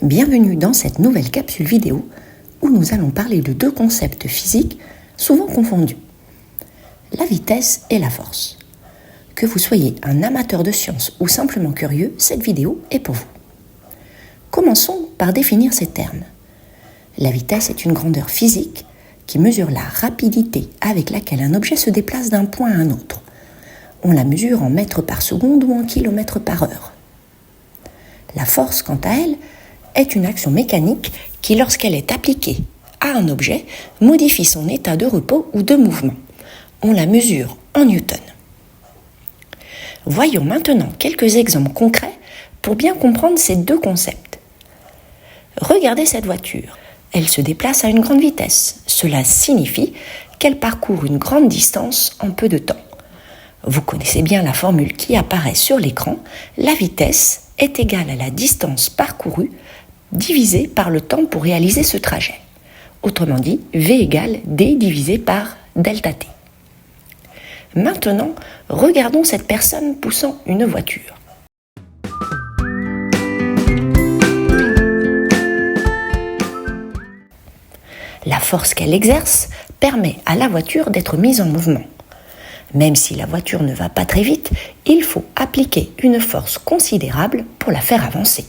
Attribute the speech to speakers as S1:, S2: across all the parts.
S1: Bienvenue dans cette nouvelle capsule vidéo où nous allons parler de deux concepts physiques souvent confondus. La vitesse et la force. Que vous soyez un amateur de science ou simplement curieux, cette vidéo est pour vous. Commençons par définir ces termes. La vitesse est une grandeur physique qui mesure la rapidité avec laquelle un objet se déplace d'un point à un autre. On la mesure en mètres par seconde ou en kilomètres par heure. La force, quant à elle, est une action mécanique qui, lorsqu'elle est appliquée à un objet, modifie son état de repos ou de mouvement. On la mesure en newtons. Voyons maintenant quelques exemples concrets pour bien comprendre ces deux concepts. Regardez cette voiture. Elle se déplace à une grande vitesse. Cela signifie qu'elle parcourt une grande distance en peu de temps. Vous connaissez bien la formule qui apparaît sur l'écran. La vitesse est égale à la distance parcourue divisée par le temps pour réaliser ce trajet. Autrement dit, V égale D divisé par delta T. Maintenant, regardons cette personne poussant une voiture. La force qu'elle exerce permet à la voiture d'être mise en mouvement. Même si la voiture ne va pas très vite, il faut appliquer une force considérable pour la faire avancer.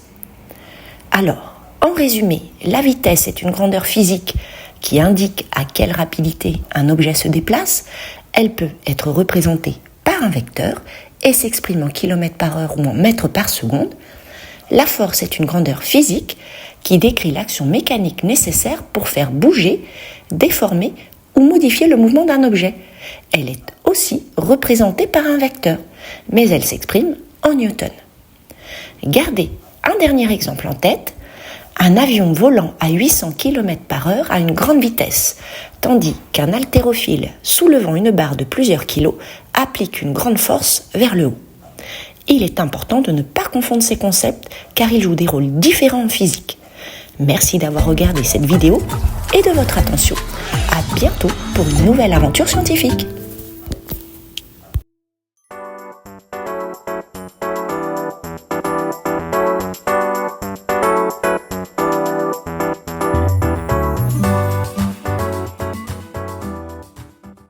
S1: Alors, en résumé, la vitesse est une grandeur physique qui indique à quelle rapidité un objet se déplace. Elle peut être représentée par un vecteur et s'exprime en kilomètres par heure ou en mètres par seconde. La force est une grandeur physique qui décrit l'action mécanique nécessaire pour faire bouger, déformer ou modifier le mouvement d'un objet. Elle est aussi représentée par un vecteur, mais elle s'exprime en newtons. Gardez un dernier exemple en tête. Un avion volant à 800 km par heure à une grande vitesse, tandis qu'un haltérophile soulevant une barre de plusieurs kilos applique une grande force vers le haut. Il est important de ne pas confondre ces concepts car ils jouent des rôles différents en physique. Merci d'avoir regardé cette vidéo et de votre attention. À bientôt pour une nouvelle aventure scientifique.